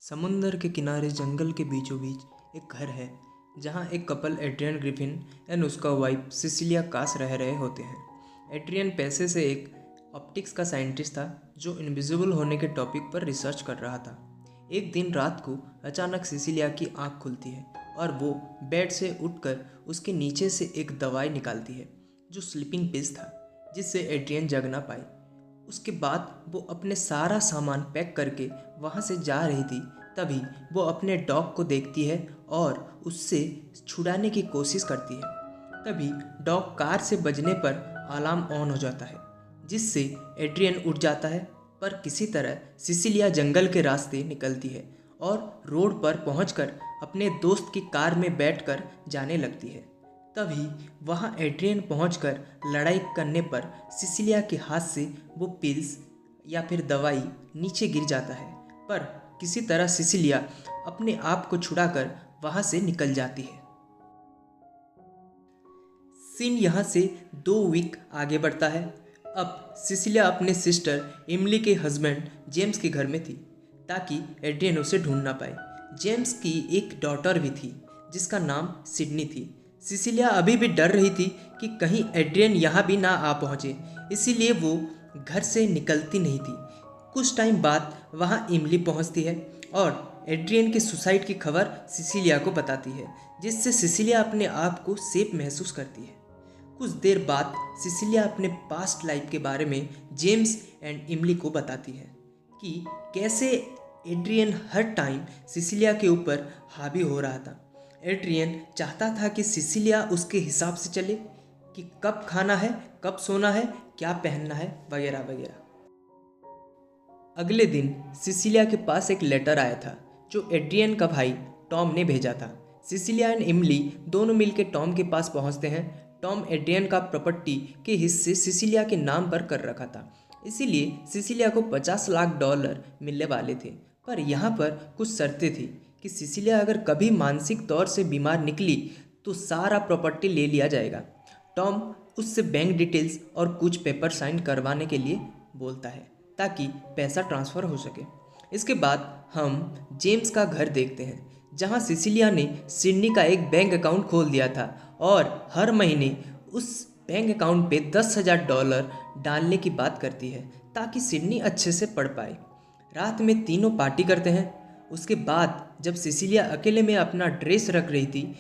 समुंदर के किनारे जंगल के बीचों बीच एक घर है जहाँ एक कपल एड्रियन ग्रिफिन एंड उसका वाइफ सिसिलिया कास रह रहे होते हैं। एड्रियन पैसे से एक ऑप्टिक्स का साइंटिस्ट था जो इनविजिबल होने के टॉपिक पर रिसर्च कर रहा था। एक दिन रात को अचानक सिसिलिया की आंख खुलती है और वो बेड से उठकर उसके नीचे से एक दवाई निकालती है जो स्लीपिंग पिल्स था, जिससे एड्रियन जग ना पाए। उसके बाद वो अपने सारा सामान पैक करके वहाँ से जा रही थी, तभी वो अपने डॉग को देखती है और उससे छुड़ाने की कोशिश करती है। तभी डॉग कार से बजने पर अलार्म ऑन हो जाता है, जिससे एड्रियन उठ जाता है। पर किसी तरह सिसिलिया जंगल के रास्ते निकलती है और रोड पर पहुंचकर अपने दोस्त की कार में बैठकर जाने लगती है। तभी वहाँ एड्रियन पहुंचकर लड़ाई करने पर सिसिलिया के हाथ से वो पिल्स या फिर दवाई नीचे गिर जाता है, पर किसी तरह सिसिलिया अपने आप को छुड़ाकर वहाँ से निकल जाती है। सीन यहाँ से 2 वीक आगे बढ़ता है। अब सिसिलिया अपने सिस्टर इमली के हस्बैंड जेम्स के घर में थी ताकि एड्रियन उसे ढूंढ ना पाए। जेम्स की एक डॉटर भी थी जिसका नाम सिडनी थी। सिसिलिया अभी भी डर रही थी कि कहीं एड्रियन यहाँ भी ना आ पहुँचे, इसीलिए वो घर से निकलती नहीं थी। कुछ टाइम बाद वहाँ इमली पहुँचती है और एड्रियन के सुसाइड की खबर सिसिलिया को बताती है, जिससे सिसिलिया अपने आप को सेफ महसूस करती है। कुछ देर बाद सिसिलिया अपने पास्ट लाइफ के बारे में जेम्स एंड इमली को बताती है कि कैसे एड्रियन हर टाइम सिसिलिया के ऊपर हावी हो रहा था। एड्रियन चाहता था कि सिसिलिया उसके हिसाब से चले कि कब खाना है, कब सोना है, क्या पहनना है, वगैरह वगैरह। अगले दिन सिसिलिया के पास एक लेटर आया था जो एड्रियन का भाई टॉम ने भेजा था। सिसिलिया एंड इमली दोनों मिलकर टॉम के पास पहुंचते हैं। टॉम एड्रियन का प्रॉपर्टी के हिस्से सिसिलिया के नाम पर कर रखा था, इसीलिए सिसिलिया को $50 लाख मिलने वाले थे। पर यहाँ पर कुछ शर्तें थी कि सिसिलिया अगर कभी मानसिक तौर से बीमार निकली तो सारा प्रॉपर्टी ले लिया जाएगा। टॉम उससे बैंक डिटेल्स और कुछ पेपर साइन करवाने के लिए बोलता है ताकि पैसा ट्रांसफ़र हो सके। इसके बाद हम जेम्स का घर देखते हैं जहां सिसिलिया ने सिडनी का एक बैंक अकाउंट खोल दिया था और हर महीने उस बैंक अकाउंट पे $10,000 डालने की बात करती है ताकि सिडनी अच्छे से पढ़ पाए। रात में तीनों पार्टी करते हैं। उसके बाद जब सिसिलिया अकेले में अपना ड्रेस रख रही थी,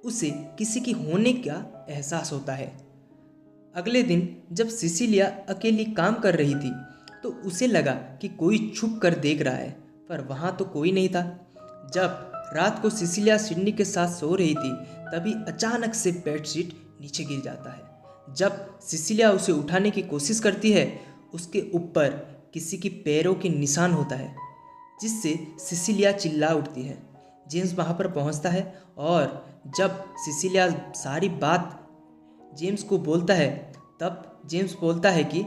उसे किसी की होने का एहसास होता है। अगले दिन जब सिसिलिया अकेली काम कर रही थी तो उसे लगा कि कोई छुप कर देख रहा है, पर वहाँ तो कोई नहीं था। जब रात को सिसिलिया सिडनी के साथ सो रही थी तभी अचानक से बेडशीट नीचे गिर जाता है। जब सिसिलिया उसे उठाने की कोशिश करती है, उसके ऊपर किसी की पैरों के निशान होता है, जिससे सिसिलिया चिल्ला उठती है। जेम्स वहाँ पर पहुँचता है और जब सिसिलिया सारी बात जेम्स को बोलता है, तब जेम्स बोलता है कि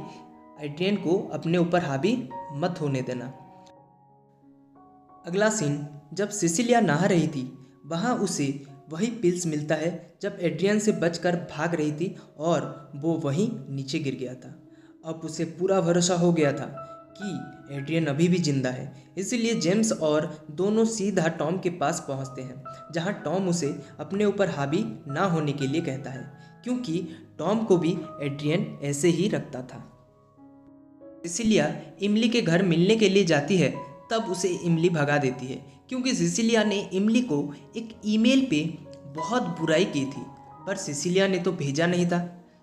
एड्रियन को अपने ऊपर हावी मत होने देना। अगला सीन जब सिसिलिया नहा रही थी, वहाँ उसे वही पिल्स मिलता है जब एड्रियन से बचकर भाग रही थी और वो वहीं नीचे गिर गया था। अब उसे पूरा भरोसा हो गया था कि एड्रियन अभी भी जिंदा है, इसीलिए जेम्स और दोनों सीधा टॉम के पास पहुंचते हैं, जहां टॉम उसे अपने ऊपर हावी ना होने के लिए कहता है, क्योंकि टॉम को भी एड्रियन ऐसे ही रखता था। सिसिलिया इमली के घर मिलने के लिए जाती है, तब उसे इमली भगा देती है क्योंकि सिसिलिया ने इमली को एक ईमेल पे बहुत बुराई की थी, पर सिसिलिया ने तो भेजा नहीं था।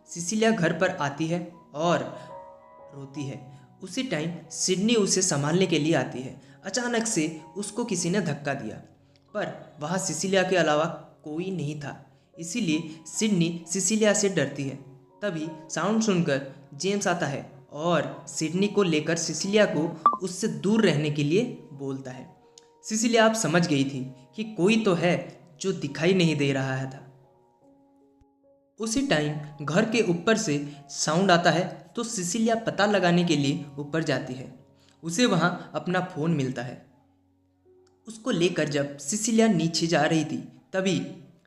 सिसिलिया घर पर आती है और रोती है। उसी टाइम सिडनी उसे संभालने के लिए आती है। अचानक से उसको किसी ने धक्का दिया, पर वहाँ सिसिलिया के अलावा कोई नहीं था, इसीलिए सिडनी सिसिलिया से डरती है। तभी साउंड सुनकर जेम्स आता है और सिडनी को लेकर सिसिलिया को उससे दूर रहने के लिए बोलता है। सिसिलिया अब समझ गई थी कि कोई तो है जो दिखाई नहीं दे रहा था। उसी टाइम घर के ऊपर से साउंड आता है तो सिसिलिया पता लगाने के लिए ऊपर जाती है। उसे वहाँ अपना फ़ोन मिलता है। उसको लेकर जब सिसिलिया नीचे जा रही थी, तभी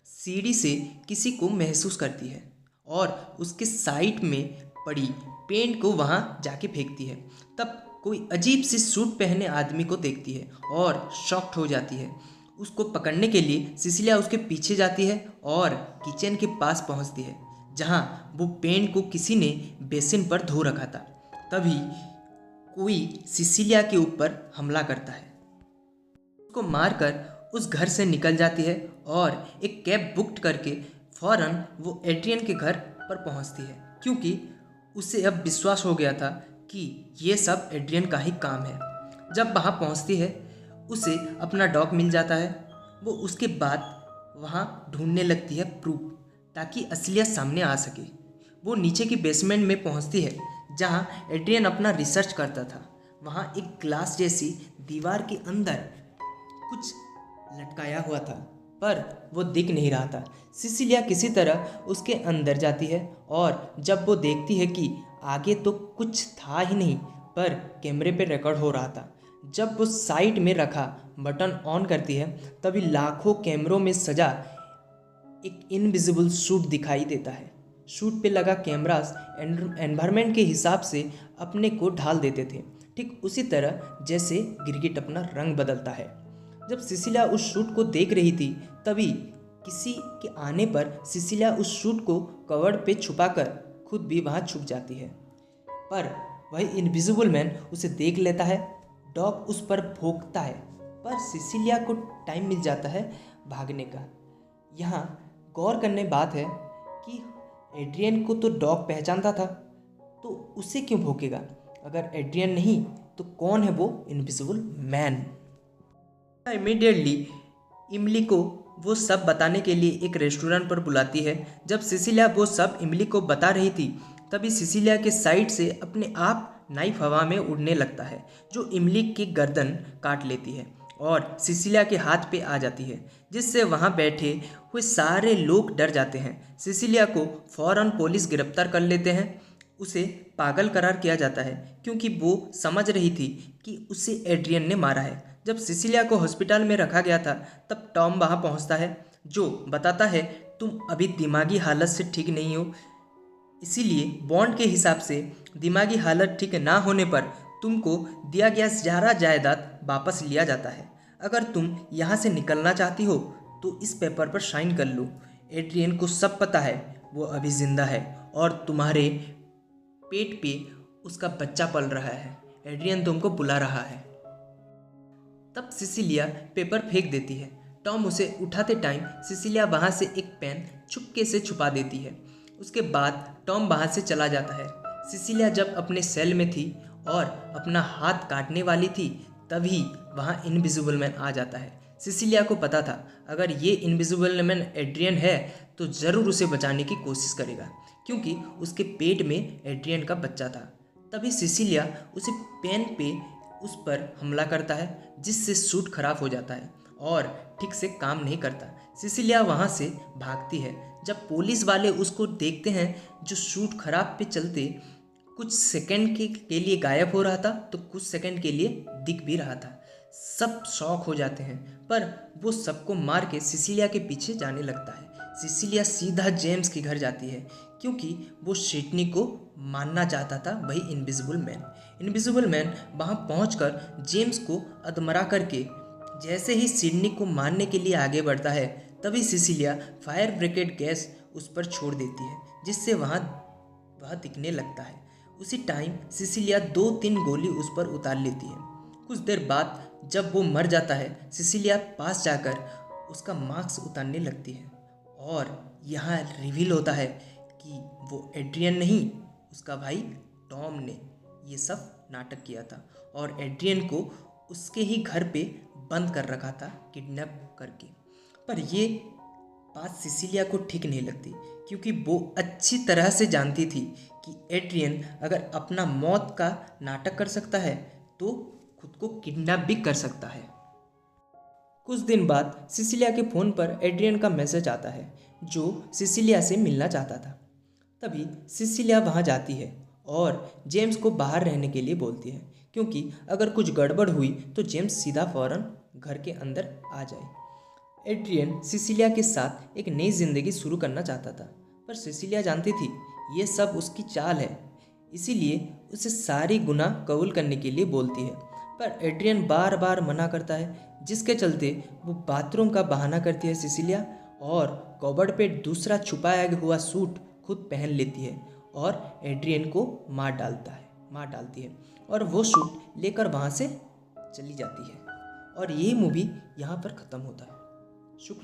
सीढ़ी से किसी को महसूस करती है और उसके साइड में पड़ी पेंट को वहाँ जाके फेंकती है। तब कोई अजीब सी सूट पहने आदमी को देखती है और शॉक्ड हो जाती है। उसको पकड़ने के लिए सिसिलिया उसके पीछे जाती है और किचन के पास पहुंचती है जहां वो पेन को किसी ने बेसिन पर धो रखा था। तभी कोई सिसिलिया के ऊपर हमला करता है, उसको मारकर उस घर से निकल जाती है और एक कैब बुक करके फौरन वो एड्रियन के घर पर पहुंचती है, क्योंकि उसे अब विश्वास हो गया था कि ये सब एड्रियन का ही काम है। जब वहाँ पहुँचती है उसे अपना डॉग मिल जाता है। वो उसके बाद वहाँ ढूंढने लगती है प्रूफ, ताकि असलियत सामने आ सके। वो नीचे की बेसमेंट में पहुँचती है जहाँ एड्रियन अपना रिसर्च करता था। वहाँ एक ग्लास जैसी दीवार के अंदर कुछ लटकाया हुआ था, पर वो दिख नहीं रहा था। सिसिलिया किसी तरह उसके अंदर जाती है और जब वो देखती है कि आगे तो कुछ था ही नहीं, पर कैमरे पे रिकॉर्ड हो रहा था। जब वो साइड में रखा बटन ऑन करती है, तभी लाखों कैमरों में सजा एक इनविजिबल सूट दिखाई देता है। सूट पे लगा कैमरास एनवायरनमेंट के हिसाब से अपने को ढाल देते थे, ठीक उसी तरह जैसे गिरगिट अपना रंग बदलता है। जब सिसिलिया उस शूट को देख रही थी, तभी किसी के आने पर सिसिलिया उस शूट को कवर्ड पे छुपाकर खुद भी वहाँ छुप जाती है, पर वही इनविजिबल मैन उसे देख लेता है। डॉग उस पर भौंकता है, पर सिसिलिया को टाइम मिल जाता है भागने का। यहाँ गौर करने बात है कि एड्रियन को तो डॉग पहचानता था, तो उसे क्यों भौंकेगा? अगर एड्रियन नहीं तो कौन है वो इनविजिबल मैन? इमीडिएटली इमली को वो सब बताने के लिए एक रेस्टोरेंट पर बुलाती है। जब सिसिलिया वो सब इमली को बता रही थी, तभी सिसिलिया के साइड से अपने आप नाइफ हवा में उड़ने लगता है, जो इमली की गर्दन काट लेती है और सिसिलिया के हाथ पे आ जाती है, जिससे वहाँ बैठे हुए सारे लोग डर जाते हैं। सिसिलिया को फौरन पुलिस गिरफ्तार कर लेते हैं। उसे पागल करार किया जाता है, क्योंकि वो समझ रही थी कि उसे एड्रियन ने मारा है। जब सिसिलिया को हॉस्पिटल में रखा गया था, तब टॉम वहाँ पहुँचता है, जो बताता है तुम अभी दिमागी हालत से ठीक नहीं हो, इसीलिए बॉन्ड के हिसाब से दिमागी हालत ठीक ना होने पर तुमको दिया गया सारा जायदाद वापस लिया जाता है। अगर तुम यहाँ से निकलना चाहती हो तो इस पेपर पर साइन कर लो। एड्रियन को सब पता है, वो अभी जिंदा है और तुम्हारे पेट पे उसका बच्चा पल रहा है। एड्रियन तुमको बुला रहा है। तब सिसिलिया पेपर फेंक देती है। टॉम उसे उठाते टाइम सिसिलिया वहाँ से एक पेन चुपके से छुपा देती है। उसके बाद टॉम वहाँ से चला जाता है। सिसिलिया जब अपने सेल में थी और अपना हाथ काटने वाली थी, तभी वहाँ इनविजिबल मैन आ जाता है। सिसिलिया को पता था अगर ये इनविजिबल मैन एड्रियन है तो ज़रूर उसे बचाने की कोशिश करेगा, क्योंकि उसके पेट में एड्रियन का बच्चा था। तभी सिसिलिया उसे पेन पे उस पर हमला करता है, जिससे सूट खराब हो जाता है और ठीक से काम नहीं करता। सिसिलिया वहाँ से भागती है। जब पुलिस वाले उसको देखते हैं, जो सूट खराब पे चलते कुछ सेकंड के लिए गायब हो रहा था, तो कुछ सेकंड के लिए दिख भी रहा था। सब शॉक हो जाते हैं, पर वो सबको मार के सिसिलिया के पीछे जाने लगता है। सिसिलिया सीधा जेम्स के घर जाती है, क्योंकि वो सिडनी को मानना चाहता था, वही इनविजिबल मैन। इनविजिबल मैन वहाँ पहुंचकर जेम्स को अधमरा करके जैसे ही सिडनी को मारने के लिए आगे बढ़ता है, तभी सिसिलिया फायर ब्रिगेड गैस उस पर छोड़ देती है, जिससे वह दिखने लगता है। उसी टाइम सिसिलिया 2-3 गोली उस पर उतार लेती है। कुछ देर बाद जब वो मर जाता है, सिसिलिया पास जाकर उसका मास्क उतारने लगती है और यहाँ रिवील होता है कि वो एड्रियन नहीं, उसका भाई टॉम ने ये सब नाटक किया था और एड्रियन को उसके ही घर पे बंद कर रखा था, किडनैप करके। पर ये बात सिसिलिया को ठीक नहीं लगती, क्योंकि वो अच्छी तरह से जानती थी कि एड्रियन अगर अपना मौत का नाटक कर सकता है तो खुद को किडनैप भी कर सकता है। कुछ दिन बाद सिसिलिया के फ़ोन पर एड्रियन का मैसेज आता है, जो सिसिलिया से मिलना चाहता था। तभी सिसिलिया वहाँ जाती है और जेम्स को बाहर रहने के लिए बोलती है, क्योंकि अगर कुछ गड़बड़ हुई तो जेम्स सीधा फौरन घर के अंदर आ जाए। एड्रियन सिसिलिया के साथ एक नई जिंदगी शुरू करना चाहता था, पर सिसिलिया जानती थी ये सब उसकी चाल है। इसीलिए उसे सारी गुनाह कबूल करने के लिए बोलती है। पर एड्रियन बार बार मना करता है, जिसके चलते वो बाथरूम का बहाना करती है सिसिलिया और कबर्ड पे दूसरा छुपाया हुआ सूट खुद पहन लेती है और एड्रियन को मार डालती है और वो सूट लेकर वहाँ से चली जाती है। और ये मूवी यहाँ पर ख़त्म होता है। शुक्रिया।